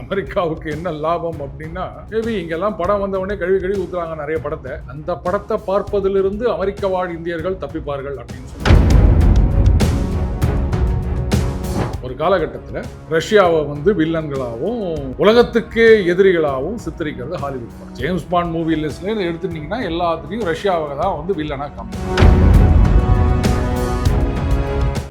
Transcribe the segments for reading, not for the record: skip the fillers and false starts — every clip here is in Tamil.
அமெரிக்காவுக்கு என்ன லாபம் அப்படின்னா, மேபி இங்கெல்லாம் படம் வந்தவொடனே கழுவி ஊத்துறாங்க நிறைய படத்தை. அந்த படத்தை பார்ப்பதிலிருந்து அமெரிக்க வாழ் இந்தியர்கள் தப்பிப்பார்கள் அப்படின்னு சொல்லி ஒரு காலகட்டத்தில் ரஷ்யாவை வந்து வில்லன்களாகவும் உலகத்துக்கே எதிரிகளாகவும் சித்தரிக்கிறது ஹாலிவுட் படம். ஜேம்ஸ் பாண்ட் மூவி லிஸ்ட்ல எடுத்துட்டீங்கன்னா எல்லாத்துலேயும் ரஷ்யாவை தான் வந்து வில்லனா காமிப்பாங்க.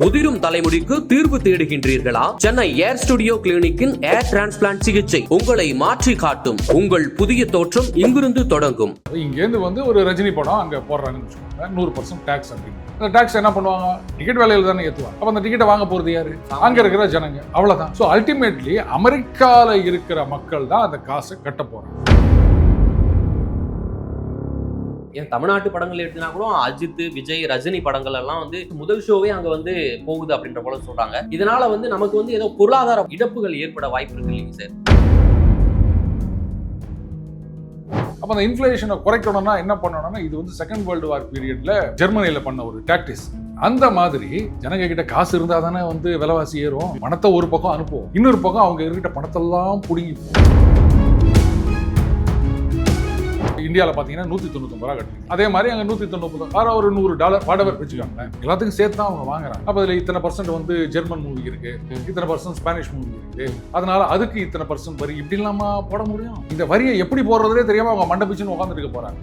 உதிரும் தலைமுடிக்கு தீர்வு தேடுகின்றீர்களா? சென்னை ஏர் ஸ்டுடியோ கிளினிக்கின் ஏர் டிரான்ஸ்பிளான்ட் சிகிச்சை உங்களை மாற்றி காட்டும். உங்கள் புதிய தோற்றம் இங்கிருந்து தொடங்கும். இங்கேருந்து வந்து ஒரு ரஜினி படம் அங்கே போடுறாங்கன்னு வச்சுக்கோங்க, 100% டேக்ஸ் அப்படின்னு. அந்த டேக்ஸ் என்ன பண்ணுவாங்க? டிக்கெட் வேலையில் தானே ஏற்றுவாங்க. அப்போ அந்த டிக்கெட்டை வாங்க போகிறது யாரு? அங்கே இருக்கிற ஜனங்க. அவ்வளோதான். ஸோ அல்டிமேட்லி அமெரிக்காவில் இருக்கிற மக்கள் தான் அந்த காசை கட்ட போகிறாங்க. ஏன் தமிழ்நாட்டு படங்கள் எடுத்தினா கூட அஜித், விஜய், ரஜினி படங்கள் எல்லாம் வந்து முதல் ஷோவே அங்க வந்து போகுது அப்படின்ற போல சொல்றாங்க. இதனால வந்து நமக்கு வந்து ஏதோ பொருளாதார இழப்புகள் ஏற்பட வாய்ப்பு இருக்கு இல்லைங்க சார்? அப்போ அந்த இன்ஃப்ளேஷனை குறைக்கணும்னா என்ன பண்ணணும்னா, இது வந்து செகண்ட் வேர்ல்டு வார் பீரியட்ல ஜெர்மனியில பண்ண ஒரு டாக்டிஸ். அந்த மாதிரி ஜனங்க கிட்ட காசு இருந்தா தானே வந்து விலைவாசி ஏறும். பணத்தை ஒரு பக்கம் அனுப்புவோம், இன்னொரு பக்கம் அவங்க இருக்கிற பணத்தெல்லாம் புடுங்கி. இந்தியாவில் பார்த்தீங்கன்னா 199 ரூபா கட்டுறீங்க. அதே மாதிரி அங்கே 199 ஒரு $100 வாடகை வச்சுக்காங்க. எல்லாத்துக்கும் சேர்த்து தான் அவங்க வாங்குறாங்க. அப்போ அதில் இத்தனை % வந்து ஜெர்மன் மூவி இருக்கு, இத்தனை % ஸ்பானிஷ் மூவி இருக்கு, அதனால அதுக்கு இத்தனை % வரி. இப்படி இல்லாம போட முடியும்? இந்த வரியை எப்படி போடுறதே தெரியாம அவங்க மண்டபிச்சுன்னு உட்காந்துருக்க போறாங்க.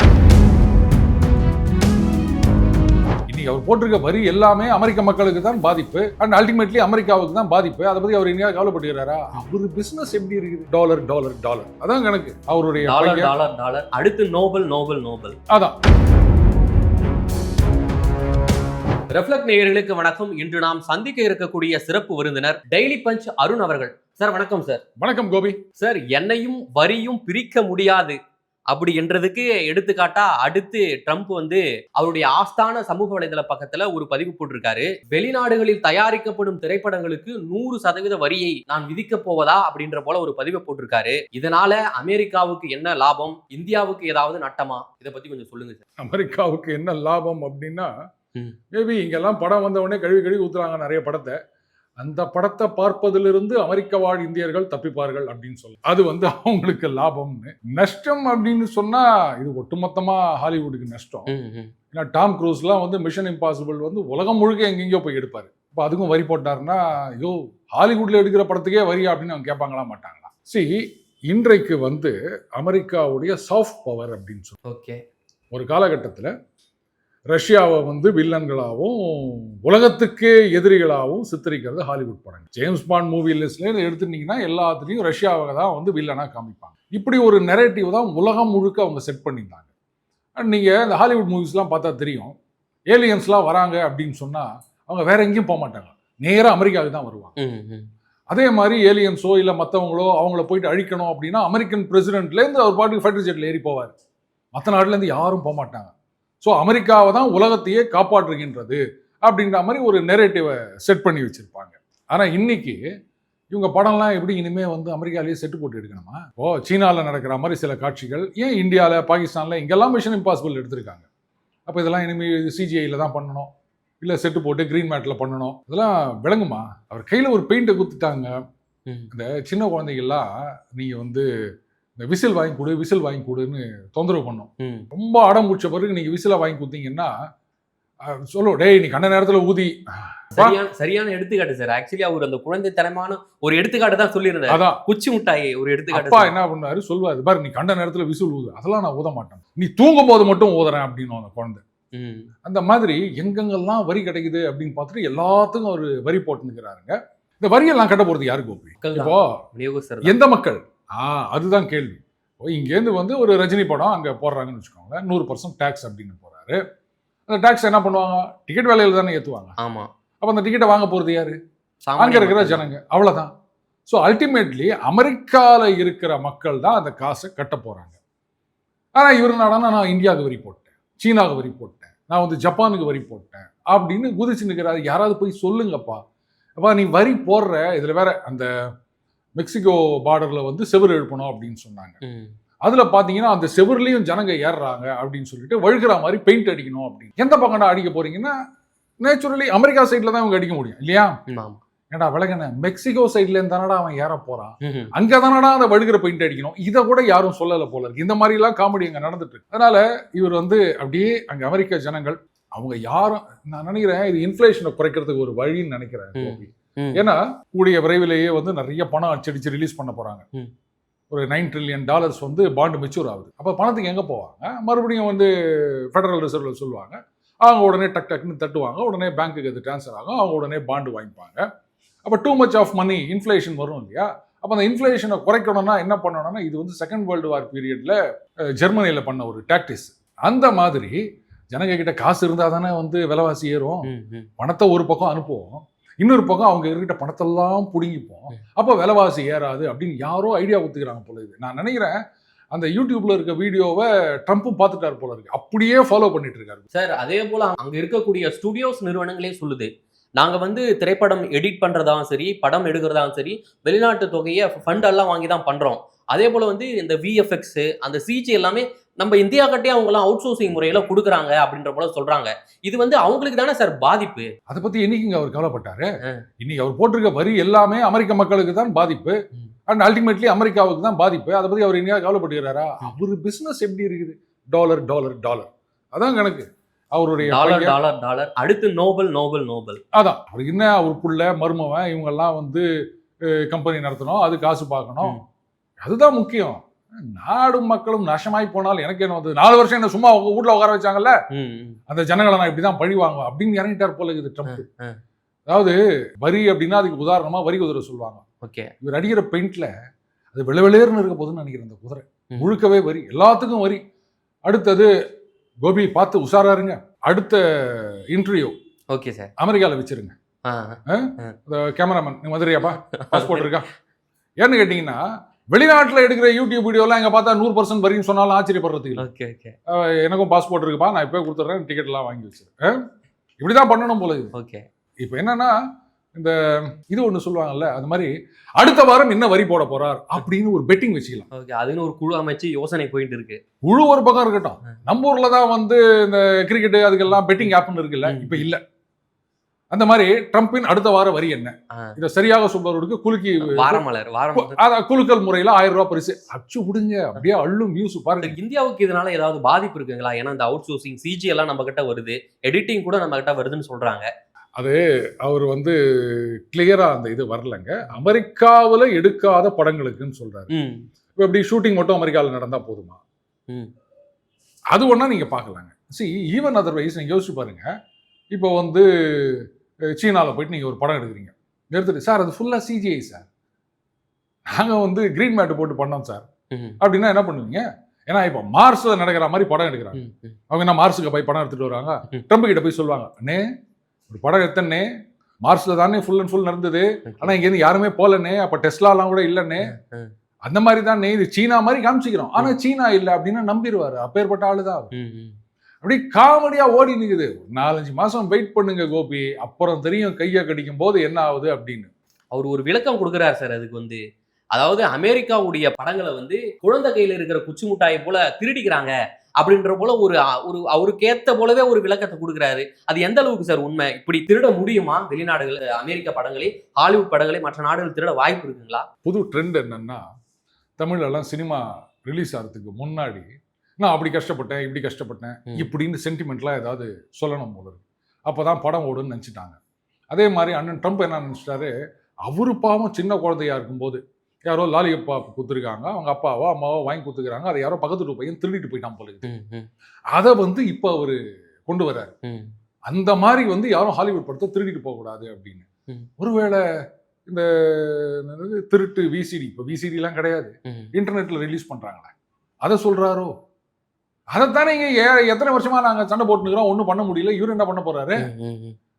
இன்னைக்கு அவர் போட்டிருக்க வரி எல்லாமே அமெரிக்க மக்களுக்கு தான் பாதிப்பு, அண்ட் அல்டிமேட்லி அமெரிக்காவுக்கு தான் பாதிப்பு. அதை பத்தி அவர் எங்கேயாவது கவலைப்படுகிறாரா? அவரு பிசினஸ் எப்படி இருக்குது? டாலர் டாலர் டாலர், அதான் கணக்கு. அவருடைய டாலர் டாலர் டாலர், அடுத்து நோபல் நோபல் நோபல். அதான். ரெஃப்ளெக்ட் நேயர்களுக்கு வணக்கம். இன்று நாம் சந்திக்க இருக்கக்கூடிய சிறப்பு விருந்தினர் டெய்லி பஞ்ச் அருண் அவர்கள். சார் வணக்கம் சார். வணக்கம் கோபி சார். என்னையும் வரியும் பிரிக்க முடியாது அப்படி என்றதுக்கு எடுத்துக்காட்டா அடுத்து ட்ரம்ப் வந்து அவருடைய ஆஸ்தான சமூக வலைதள பக்கத்துல ஒரு பதிவு போட்டிருக்காரு. வெளிநாடுகளில் தயாரிக்கப்படும் திரைப்படங்களுக்கு 100% வரியை நான் விதிக்க போவதா அப்படின்ற போல ஒரு பதிவை போட்டிருக்காரு. இதனால அமெரிக்காவுக்கு என்ன லாபம், இந்தியாவுக்கு ஏதாவது நட்டமா? இதை பத்தி கொஞ்சம் சொல்லுங்க சார். அமெரிக்காவுக்கு என்ன லாபம் அப்படின்னா, மேபி இங்கெல்லாம் படம் வந்தவொடனே கழுவி ஊத்துறாங்க நிறைய படத்தை. அந்த படத்தை பார்ப்பதிலிருந்து அமெரிக்க வாழ் இந்தியர்கள் தப்பிப்பார்கள் அப்படின்னு சொல்லு. அது வந்து அவங்களுக்கு லாபம்னு. நஷ்டம் அப்படின்னு சொன்னா இது ஒட்டுமொத்தமா ஹாலிவுட்டுக்கு நஷ்டம். ஏன்னா டாம் க்ரூஸ்லாம் வந்து மிஷன் இம்பாசிபிள் வந்து உலகம் முழுக்க எங்கெங்கயோ போய் எடுப்பாரு. இப்போ அதுக்கும் வரி போட்டாருன்னா, ஐயோ ஹாலிவுட்ல எடுக்கிற படத்துக்கே வரி அப்படின்னு அவங்க கேட்பாங்களா மாட்டாங்களா? இன்றைக்கு வந்து அமெரிக்காவுடைய சாஃப்ட் பவர் அப்படின்னு சொல்லி ஓகே, ஒரு காலகட்டத்தில் ரஷ்யாவை வந்து வில்லன்களாகவும் உலகத்துக்கே எதிரிகளாகவும் சித்தரிக்கிறது ஹாலிவுட் படங்கள். ஜேம்ஸ் பாண்ட் மூவி லிஸ்ட்ல எடுத்துட்டீங்கன்னா எல்லாத்துலேயும் ரஷ்யாவை தான் வந்து வில்லனா காமிப்பாங்க. இப்படி ஒரு நெரேட்டிவ் தான் உலகம் முழுக்க அவங்க செட் பண்ணியிருந்தாங்க. அண்ட் நீங்கள் இந்த ஹாலிவுட் மூவிஸ்லாம் பார்த்தா தெரியும், ஏலியன்ஸ்லாம் வராங்க அப்படின்னு சொன்னால் அவங்க வேற எங்கேயும் போக மாட்டாங்க, நேராக அமெரிக்காவுக்கு தான் வருவாங்க. அதே மாதிரி ஏலியன்ஸோ இல்லை மற்றவங்களோ அவங்கள போயிட்டு அழிக்கணும் அப்படின்னா அமெரிக்கன் பிரசிடென்ட்லேருந்து அவர் பாட்டுக்கு ஃபைட்டர் ஜெட்டில் ஏறி போவார். மற்ற நாட்டிலேருந்து யாரும் போக மாட்டாங்க. ஸோ அமெரிக்காவை தான் உலகத்தையே காப்பாற்றுகின்றது அப்படின்ற மாதிரி ஒரு நெரேட்டிவை செட் பண்ணி வச்சிருப்பாங்க. ஆனால் இன்னைக்கு இவங்க படம்லாம் எப்படி இனிமேல் வந்து அமெரிக்காலேயே செட்டு போட்டு எடுக்கணுமா? சீனாவில் நடக்கிற மாதிரி சில காட்சிகள் ஏன் இந்தியாவில், பாகிஸ்தானில் இங்கெல்லாம் மிஷன் இம்பாசிபிள் எடுத்திருக்காங்க. அப்போ இதெல்லாம் இனிமேல் சிஜிஐயில் தான் பண்ணணும், இல்லை செட்டு போட்டு க்ரீன் மேட்டில் பண்ணணும், இதெல்லாம் விளங்குமா? அவர் கையில் ஒரு பெயிண்டை குத்துட்டாங்க. இந்த சின்ன குழந்தைகள்லாம் நீங்கள் வந்து இந்த விசில் வாங்கி கொடுன்னு தொந்தரவு பண்ணும். ரொம்ப அடம் பிடிச்ச பிறகு நீங்க விசில வாங்கி கொடுத்தீங்கன்னா சொல்லுவோம், டேய் நீ கண்ட நேரத்தில் ஊதி. சரியான எடுத்துக்காட்டு சார். ஆக்சுவலி அவர் அந்த குழந்தைத்தனமான ஒரு எடுத்துக்காட்டு தான் சொல்லியிருந்தாரு. அதான் குச்சி முட்டாய் ஒரு எடுத்துக்காட்டு. அப்பா என்ன பண்ணாரு சொல்லுவாரு, பாரு நீ கண்ட நேரத்தில் விசில் ஊது, அதெல்லாம் நான் ஊத மாட்டேன், நீ தூங்கும் போது மட்டும் ஊதுறேன் அப்படின்னு அந்த குழந்தை. அந்த மாதிரி எங்கெங்கெல்லாம் வரி கிடைக்குது அப்படின்னு பார்த்துட்டு எல்லாத்துக்கும் ஒரு வரி போட்டுக்கிறாருங்க. இந்த வரியெல்லாம் கட்ட போறது யாருக்கு கோபி? இப்போ எந்த மக்கள்? அதுதான் கேள்வி. இங்கேருந்து வந்து ஒரு ரஜினி படம் அங்கே போடுறாங்கன்னு வச்சுக்கோங்க, 100% டேக்ஸ் அப்படின்னு போறாரு. அந்த டேக்ஸ் என்ன பண்ணுவாங்க? டிக்கெட் வேலையில் தானே ஏற்றுவாங்க. ஆமாம். அப்போ அந்த டிக்கெட்டை வாங்க போகிறது யாரு? அங்கே இருக்கிற ஜனங்க. அவ்வளோதான். ஸோ அல்டிமேட்லி அமெரிக்காவில் இருக்கிற மக்கள் தான் அந்த காசை கட்ட போகிறாங்க. ஆனால் இவர் என்னடான்னா, நான் இந்தியாவுக்கு வரி போட்டேன், சீனாவுக்கு வரி போட்டேன், நான் வந்து ஜப்பானுக்கு வரி போட்டேன் அப்படின்னு குதிச்சு நிற்கிறாரு. யாராவது போய் சொல்லுங்கப்பா, அப்பா நீ வரி போடுற, இதில் வேற அந்த மெக்சிகோ பார்டரில் வந்து செவுரு எழுப்பணும் அப்படின்னு சொன்னாங்க. அதில் பார்த்தீங்கன்னா அந்த செவுர்லேயும் ஜனங்க ஏறுறாங்க அப்படின்னு சொல்லிட்டு வழுக்கிற மாதிரி பெயிண்ட் அடிக்கணும் அப்படின்னு. எந்த பக்கம்டா அடிக்க போறீங்கன்னா நேச்சுரலி அமெரிக்கா சைடில் தான் இவங்க அடிக்க முடியும் இல்லையா? ஏன்டா விலகன மெக்சிகோ சைட்ல இருந்து தானடா அவன் ஏற போறான், அங்க தானடா அந்த வழுகிற பெயிண்ட் அடிக்கணும், இதை கூட யாரும் சொல்லல போல இருக்கு. இந்த மாதிரி எல்லாம் காமெடி அங்க நடந்துட்டு இருக்கு. அதனால இவர் வந்து அப்படியே அங்க அமெரிக்க ஜனங்கள் அவங்க யாரும், நான் நினைக்கிறேன் இது இன்ஃபிளேஷனை குறைக்கிறதுக்கு ஒரு வழின்னு நினைக்கிறேன். ஏன்னா கூடிய விரைவிலேயே வந்து நிறைய பணம் அடிச்சு ரிலீஸ் பண்ண போறாங்க. ஒரு $9 trillion வந்து பாண்டு மெச்சூர் ஆகுது. அப்போ பணத்துக்கு எங்கே போவாங்க? மறுபடியும் வந்து ஃபெடரல் ரிசர்வ்ல சொல்லுவாங்க, அவங்க உடனே டக்குன்னு தட்டுவாங்க, உடனே பேங்க்குக்கு அது டிரான்ஸ்ஃபர் ஆகும், அவங்க உடனே பாண்டு வாங்கிப்பாங்க. அப்போ too much of money inflation வரும் இல்லையா? அப்போ அந்த இன்ஃப்ளேஷனை குறைக்கணும்னா என்ன பண்ணணும்னா, இது வந்து செகண்ட் வேர்ல்டு வார் பீரியட்ல ஜெர்மனியில் பண்ண ஒரு டாக்டிஸ். அந்த மாதிரி ஜனங்க கிட்ட காசு இருந்தால் தானே வந்து விலைவாசி ஏறும். பணத்தை ஒரு பக்கம் அனுப்புவோம், இன்னொரு பக்கம் அவங்க இருக்கிட்ட பணத்தெல்லாம் பிடுங்கிப்போம், அப்போ விலைவாசி ஏறாது அப்படின்னு யாரோ ஐடியா கொடுத்துக்கிறாங்க போல இது. நான் நினைக்கிறேன் அந்த யூடியூப்ல இருக்க வீடியோவை ட்ரம்ப்பும் பார்த்துட்டாரு போல இருக்கு, அப்படியே ஃபாலோ பண்ணிட்டு இருக்காரு சார். அதே போல அங்க இருக்கக்கூடிய ஸ்டுடியோஸ் நிறுவனங்களே சொல்லுது, நாங்க வந்து திரைப்படம் எடிட் பண்றதாவும் சரி, படம் எடுக்கிறதாவும் சரி, வெளிநாட்டு தொகையை ஃபண்ட் எல்லாம் வாங்கி தான் பண்றோம். அதே போல வந்து இந்த விஎஃப்எக்ஸ் அந்த சிஜி எல்லாமே நம்ம இந்தியா கட்டே அவங்க எல்லாம் அவுட் சோர்சிங் முறையில கொடுக்குறாங்க அப்படின்ற போல சொல்றாங்க. இது வந்து அவங்களுக்கு தானே சார் பாதிப்பு. அதை பத்தி என்னைக்குங்க அவர் கவலைப்பட்டாரு? இன்னைக்கு அவர் போட்டிருக்க வரி எல்லாமே அமெரிக்க மக்களுக்கு தான் பாதிப்பு, அண்ட் அல்டிமேட்லி அமெரிக்காவுக்கு தான் பாதிப்பு. அதை பத்தி அவர் எங்கேயாவது கவலைப்பட்டுக்கிறாரா? அவரு பிசினஸ் எப்படி இருக்குது? டாலர் டாலர் டாலர், அதான் கணக்கு அவருடைய. டாலர் டாலர் டாலர், அடுத்து நோபல் நோபல் நோபல். அதான் அவருக்கு என்ன, அவர் புள்ள மருமவன் இவங்கெல்லாம் வந்து கம்பெனி நடத்தணும், அது காசு பார்க்கணும், அதுதான் முக்கியம். நாடும் மக்களும் நாசமாய் போனால் எனக்கு என்ன வந்து 4 வருஷம் என்ன சும்மா வீட்டுல உட்கார வச்சாங்கல்ல, அந்த ஜனங்களை நான் இப்படிதான் பழி வாங்குவேன் அப்படின்னு இறங்கிட்டார் போல இருக்குது ட்ரம்ப். அதாவது வரி அப்படின்னா அதுக்கு உதாரணமா வரி குதிரை சொல்லுவாங்க. இவர் அடிக்கிற பெயிண்ட்ல அது வெளவெளேர்னு இருக்க போதுன்னு நினைக்கிறேன். அந்த குதிரை முழுக்கவே வரி, எல்லாத்துக்கும் வரி. அடுத்தது கோபி பார்த்து உஷாரா இருங்க, அடுத்த இன்டர்வியூ ஓகே சார் அமெரிக்கால வச்சிருங்க. கேமராமேன் மதுரையாப்பா பாஸ்போர்ட் இருக்கா? ஏன்னு கேட்டீங்கன்னா வெளிநாட்டில் எடுக்கிற யூடியூப் வீடியோலாம் எங்க பார்த்தா 100% வரின்னு சொன்னாலும் ஆச்சரியப்படுறதுக்கு. எனக்கும் பாஸ்போர்ட் இருக்குப்பா, நான் இப்போ கொடுத்துட்றேன், டிக்கெட் எல்லாம் வாங்கி வச்சிருக்கேன், இப்படிதான் பண்ணணும் போல இது. இப்போ என்னன்னா இந்த இது ஒண்ணு சொல்லுவாங்கல்ல, அது மாதிரி அடுத்த வாரம் என்ன வரி போட போறார் அப்படின்னு ஒரு பெட்டிங் வச்சுக்கலாம். அதுன்னு ஒரு குழு அமைச்சு யோசனை போயிட்டு இருக்கு. குழு ஒரு பக்கம் இருக்கட்டும், நம்ம ஊர்ல தான் வந்து இந்த கிரிக்கெட் அதுக்கெல்லாம் பெட்டிங் ஆப்னு இருக்குல்ல, இப்ப இல்ல. அந்த மாதிரி ட்ரம்பின் அடுத்த வார வரி என்ன, இதை சரியாக சொல்பவருக்கு குலுக்கி குலுக்கல் முறையில $1000 பரிசு அச்சு விடுங்க, அப்படியே அள்ளும் நியூஸ் பாருங்க. இந்தியாவுக்கு இதனால ஏதாவது பாதிப்பு இருக்குங்களா? ஏன்னா இந்த அவுட் சோர்சிங் சிஜி எல்லாம் நம்ம கிட்ட வருது, எடிட்டிங் கூட நம்ம கிட்ட வருதுன்னு சொல்றாங்க. அது அவர் வந்து கிளியரா அந்த இது வரலங்க. அமெரிக்காவில் எடுக்காத படங்களுக்குன்னு சொல்றாரு. இப்போ எப்படி ஷூட்டிங் மட்டும் அமெரிக்காவில் நடந்தா போதுமா? அது ஒண்ணா நீங்க பார்க்கலாங்க. ஈவன் அதர்வைஸ் நீங்க யோசிச்சு பாருங்க. இப்போ வந்து சீனாவில் போயிட்டு நீங்கள் ஒரு படம் எடுக்கிறீங்க, எடுத்துட்டு சார் அது ஃபுல்லாக சிஜிஐ சார், நாங்கள் வந்து கிரீன் மேட்டு போட்டு பண்ணோம் சார் அப்படின்னா என்ன பண்ணுவீங்க? ஏன்னா இப்போ மார்ஸில் நடக்கிற மாதிரி படம் எடுக்கிறாங்க. அவங்க என்ன மார்ஸுக்கு போய் படம் எடுத்துகிட்டு வராங்க, ட்ரம்ப் கிட்ட போய் சொல்லுவாங்க, அண்ணே ஒரு படம் எடுத்தனே மார்ஸில் தானே ஃபுல் அண்ட் ஃபுல் நடந்தது, ஆனால் இங்கேருந்து யாருமே போகலண்ணே, அப்போ டெஸ்லாலாம் கூட இல்லைண்ணே, அந்த மாதிரி தானே இது சீனா மாதிரி காமிச்சிக்கிறோம், ஆனால் சீனா இல்லை அப்படின்னா நம்பிடுவார். அப்பேற்பட்ட ஆளு தான் அப்படி காமெடியா ஓடி நிக்குது. 4-5 மாசம் வெயிட் பண்ணுங்க கோபி, அப்புறம் தெரியும் கையை கடிக்கும் போது என்ன ஆகுது அப்படின்னு. அவர் ஒரு விளக்கம் கொடுக்குறாரு சார். அதுக்கு வந்து அதாவது அமெரிக்காவுடைய படங்களை வந்து குழந்தை கையில இருக்கிற குச்சி முட்டாயை போல திருடிக்கிறாங்க அப்படின்ற போல ஒரு அவருக்கு ஏத்த போலவே ஒரு விளக்கத்தை கொடுக்குறாரு. அது எந்த அளவுக்கு சார் உண்மை? இப்படி திருட முடியுமா வெளிநாடுகள்? அமெரிக்க படங்களே ஹாலிவுட் படங்களே மற்ற நாடுகள் திருட வாய்ப்பு இருக்குங்களா? புது ட்ரெண்ட் என்னன்னா, தமிழ்ல எல்லாம் சினிமா ரிலீஸ் ஆகிறதுக்கு முன்னாடி நான் அப்படி கஷ்டப்பட்டேன் இப்படி கஷ்டப்பட்டேன் இப்படின்னு சென்டிமெண்ட்லாம் ஏதாவது சொல்லணும் போல இருக்கு, அப்போதான் படம் ஓடுன்னு நினச்சிட்டாங்க. அதே மாதிரி அண்ணன் ட்ரம்ப் என்ன நினச்சிட்டாரு, அவரு பாவம் சின்ன குழந்தையா இருக்கும்போது யாரோ லாலியப்பா கொடுத்துருக்காங்க, அவங்க அப்பாவோ அம்மாவோ வாங்கி கொடுத்துக்கிறாங்க, அதை யாரோ பக்கத்து பையன் திருடிட்டு போயிட்டான் போல இருக்கு. அதை வந்து இப்போ அவரு கொண்டு வர்றாரு. அந்த மாதிரி வந்து யாரும் ஹாலிவுட் படத்தை திருடிட்டு போகக்கூடாது அப்படின்னு. ஒருவேளை இந்த திருட்டு விசிடி, இப்போ விசிடிலாம் கிடையாது, இன்டர்நெட்ல ரிலீஸ் பண்றாங்களே, அதை சொல்றாரோ? அதைத்தானே இங்க எத்தனை வருஷமா நாங்க சண்டை போட்டுக்கிறோம், ஒன்றும் பண்ண முடியல, இவரு என்ன பண்ண போறாரு?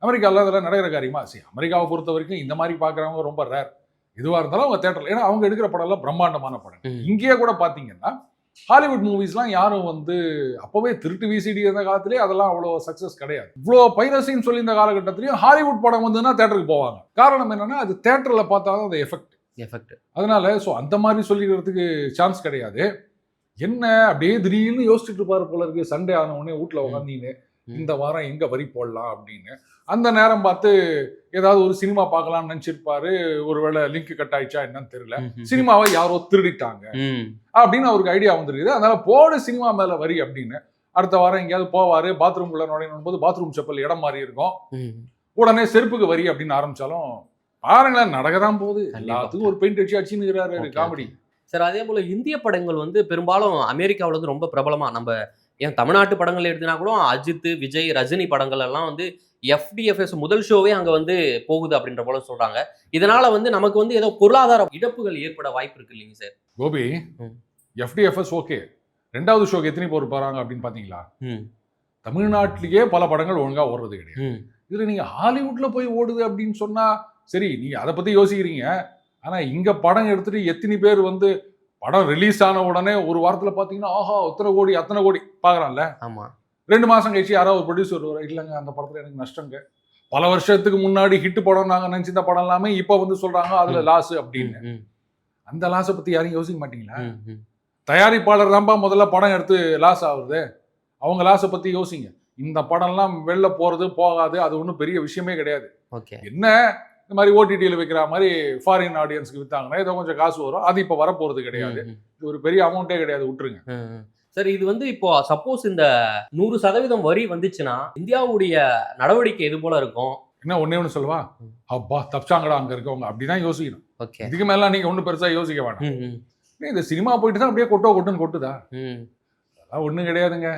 அமெரிக்காவில் அதெல்லாம் நடக்கிற காரியமா? அமெரிக்காவை பொறுத்த வரைக்கும் இந்த மாதிரி பாக்குறவங்க ரொம்ப ரேர். எதுவா இருந்தாலும் அவங்க தேட்டர்ல, ஏன்னா அவங்க எடுக்கிற படம் எல்லாம் பிரம்மாண்டமான படம். இங்கேயே கூட பாத்தீங்கன்னா ஹாலிவுட் மூவிஸ்லாம் யாரும் வந்து அப்பவே திருட்டு விசிடி இருந்த காலத்திலேயே அதெல்லாம் அவ்வளோ சக்சஸ் கிடையாது. இவ்வளோ பைரசின்னு சொல்லி இந்த காலகட்டத்திலையும் ஹாலிவுட் படம் வந்துன்னா தேட்டருக்கு போவாங்க. காரணம் என்னன்னா அது தேட்டர்ல பார்த்தாதான் அது எஃபெக்ட். அதனால அந்த மாதிரி சொல்லிக்கிறதுக்கு சான்ஸ் கிடையாது. என்ன அப்படியே திடீர்னு யோசிச்சுட்டு இருப்பாரு போல இருக்கு. சண்டே ஆன உடனே வீட்டுல உட்காந்தீங்க இந்த வாரம் எங்க வரி போடலாம் அப்படின்னு. அந்த நேரம் பார்த்து ஏதாவது ஒரு சினிமா பார்க்கலாம்னு நினைச்சிருப்பாரு. ஒருவேளை லிங்க் கட் ஆயிடுச்சா என்னன்னு தெரியல, சினிமாவை யாரோ திருடிட்டாங்க அப்படின்னு அவருக்கு ஐடியா வந்துருக்குது. அதனால போடு சினிமா மேல வரி அப்படின்னு. அடுத்த வாரம் எங்கேயாவது போவாரு, பாத்ரூம்குள்ள நுழையும் போது பாத்ரூம் செப்பல் இடம் மாறி இருக்கும், உடனே செருப்புக்கு வரி அப்படின்னு ஆரம்பிச்சாலும் பாருங்களேன் நடக்கதான் போகுது. எல்லாத்துக்கும் ஒரு பெயிண்ட் அடிச்சு அடிச்சுன்னு காமெடி. சார் அதே போல இந்திய படங்கள் வந்து பெரும்பாலும் அமெரிக்காவில் வந்து ரொம்ப பிரபலமா, நம்ம ஏன் தமிழ்நாட்டு படங்கள் எடுத்தினா கூட அஜித், விஜய், ரஜினி படங்கள் எல்லாம் வந்து FDFS முதல் ஷோவே அங்க வந்து போகுது அப்படின்ற போல சொல்றாங்க. இதனால வந்து நமக்கு வந்து ஏதோ பொருளாதார இழப்புகள் ஏற்பட வாய்ப்பு இருக்கு இல்லைங்க சார்? கோபி, FDFS ஓகே, ரெண்டாவது ஷோக்கு எத்தனை பேர் போறாங்க அப்படின்னு பாத்தீங்களா? தமிழ்நாட்டிலேயே பல படங்கள் ஒழுங்கா ஓடுறது கிடையாது. இதுல நீங்க ஹாலிவுட்ல போய் ஓடுது அப்படின்னு சொன்னா சரி, நீங்க அதை பத்தி யோசிக்கிறீங்க. ஆனா இங்க படம் எடுத்துட்டு எத்தனை பேர் வந்து படம் ரிலீஸ் ஆன உடனே ஒரு வாரத்துல பாத்தீங்கன்னா ஆஹா இத்தனை கோடி அத்தனை கோடி பாக்குறான்ல. ஆமா, 2 மாசம் கழிச்சு யாராவது ஒரு ப்ரொடியூசர் இல்லைங்க அந்த படத்துல எனக்கு நஷ்டங்க, பல வருஷத்துக்கு முன்னாடி ஹிட் படம் நாங்க நினைச்சிருந்த படம் எல்லாமே இப்ப வந்து சொல்றாங்க அதுல லாஸ் அப்படின்னு. அந்த லாஸை பத்தி யாரும் யோசிக்க மாட்டீங்களா? தயாரிப்பாளர் தான்ப்பா முதல்ல படம் எடுத்து லாஸ் ஆகுது, அவங்க லாஸை பத்தி யோசிங்க. இந்த படம்லாம் வெளில போறது போகாது அது ஒன்றும் பெரிய விஷயமே கிடையாது. என்ன இந்த மாதிரி ஓடிடியில் வைக்கிற மாதிரி ஃபாரின் ஆடியன்ஸ்க்கு வித்தாங்கன்னா ஏதோ கொஞ்சம் காசு வரும், அது இப்போ வரப்போறது கிடையாது. இது ஒரு பெரிய அமௌண்ட்டே கிடையாது, விட்டுருங்க. சார் இது வந்து இப்போ சப்போஸ் இந்த 100% வரி வந்துச்சுன்னா இந்தியாவுடைய நடவடிக்கை எது போல இருக்கும்? என்ன ஒன்னே ஒன்று சொல்லுவா, அப்பா தப்பிச்சாங்கடா அங்க இருக்கவங்க அப்படிதான் யோசிக்கணும். இதுக்கு மேல நீங்க ஒன்றும் பெருசா யோசிக்க வேண்டாம். இந்த சினிமா போயிட்டு தான் அப்படியே கொட்டுன்னு கொட்டுதா, அதெல்லாம் ஒன்றும் கிடையாதுங்க.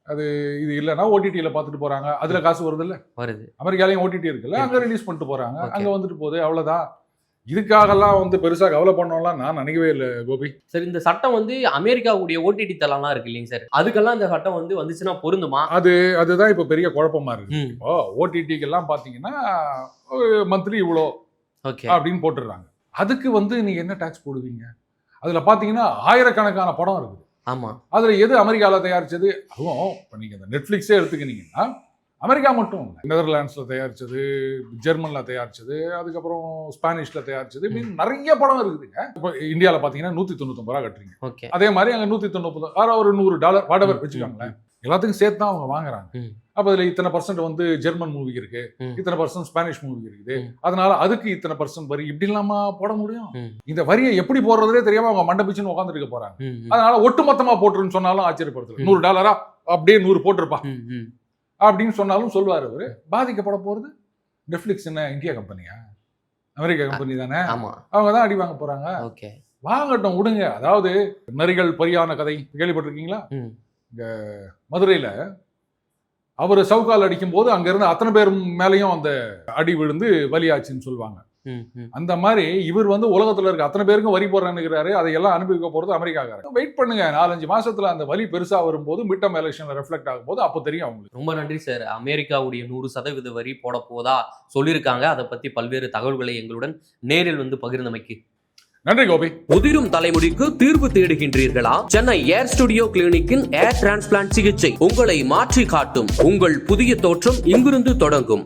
அது இது இல்லைன்னா ஓடிடியில பார்த்துட்டு போறாங்க, அதுல காசு வருது இல்ல, வருது. அமெரிக்காலையும் ஓடிடி இருக்குல்ல, அங்க ரிலீஸ் பண்ணிட்டு போறாங்க, அங்க வந்துட்டு போகுது, அவ்வளவுதான். இதுக்காகலாம் வந்து பெருசா கவலை பண்ணலாம் நான் நினைக்கவே இல்லை கோபி. சார் இந்த சட்டம் வந்து அமெரிக்காவுடைய ஓடிடி தளம்லாம் இருக்கு இல்லைங்க சார், அதுக்கெல்லாம் இந்த சட்டம் வந்து வந்துச்சுன்னா பொருந்துமா? அதுதான் இப்போ பெரிய குழப்பமா இருக்கு. இப்போ ஓடிடிக்கு எல்லாம் பாத்தீங்கன்னா மந்த்லி இவ்வளோ அப்படின்னு போட்டுடுறாங்க. அதுக்கு வந்து நீங்க என்ன டாக்ஸ் போடுவீங்க? அதுல பாத்தீங்கன்னா ஆயிரக்கணக்கான படம் இருக்குது. ஆமா, அதுல எது அமெரிக்காவில் தயாரிச்சது? அதுவும் இப்போ நீங்க இந்த நெட்ஃபிளிக்ஸே எடுத்துக்கிட்டீங்கன்னா அமெரிக்கா மட்டும் இல்லை, நெதர்லாண்ட்ஸ்ல தயாரிச்சது, ஜெர்மன்ல தயாரிச்சது, அதுக்கப்புறம் ஸ்பானிஷ்ல தயாரிச்சது, நிறைய படம் இருக்குதுங்க. இப்போ இந்தியாவில் பார்த்தீங்கன்னா 199 ரூபா கட்டுறீங்க, அதே மாதிரி அங்கே 199 ஒரு $100 வாடவர் வச்சுக்காங்களேன், எல்லாத்துக்கும் சேர்த்து தான் அவங்க வாங்குறாங்க. அப்போ இதில் இத்தனை % வந்து ஜெர்மன் மூவி இருக்கு, இத்தனை % ஸ்பானிஷ் மூவி இருக்குது, அதனால அதுக்கு இத்தனை % வரி, இப்படி இல்லாம போட முடியும்? இந்த வரியை எப்படி போடுறதுலே தெரியாம அவங்க மண்டபிச்சுன்னு உட்காந்துட்டு இருக்க போறாங்க. அதனால ஒட்டு மொத்தமா போட்டுருன்னு சொன்னாலும் ஆச்சரியப்படுத்தல. $100 அப்படியே 100 போட்டிருப்பா அப்படின்னு சொன்னாலும் சொல்லுவாரு அவரு. பாதிக்கப்பட போறது நெட்ஃபிளிக்ஸ் என்ன இந்தியா கம்பெனியா? அமெரிக்கா கம்பெனி தானே, அவங்க தான் அடி வாங்க போறாங்க. வாங்கட்டும், விடுங்க. அதாவது நரிகள் பரியான கதை கேள்விப்பட்டிருக்கீங்களா? இங்க மதுரையில அவர் சவுக்கால் அடிக்கும் போது அங்க இருந்து அத்தனை பேர் மேலையும் அந்த அடி விழுந்து வலியாச்சுன்னு சொல்லுவாங்க. அந்த மாதிரி இவர் வந்து உலகத்துல இருக்க அத்தனை பேருக்கும் வரி போடுறேன்னு அதையெல்லாம் அனுபவிக்க போறது அமெரிக்காக்காரங்க. வெயிட் பண்ணுங்க, 4-5 மாசத்துல அந்த வலி பெருசா வரும்போது மிட் டர்ம் எலெக்ஷன்ல ரெஃப்ளெக்ட் ஆகும் போது அப்போ தெரியும் அவங்களுக்கு. ரொம்ப நன்றி சார். அமெரிக்காவுடைய 100% வரி போட போதா சொல்லியிருக்காங்க, அதை பத்தி பல்வேறு தகவல்களை எங்களுடன் நேரில் வந்து பகிர்ந்தமைக்கு நன்றி கோபி. முதிரும் தலைமுடிக்கு தீர்வு தேடுகின்றீர்களா? சென்னை ஏர் ஸ்டுடியோ கிளினிக்கின் ஏர் டிரான்ஸ்பிளான்ட் சிகிச்சை உங்களை மாற்றி காட்டும். உங்கள் புதிய தோற்றம் இங்கிருந்து தொடங்கும்.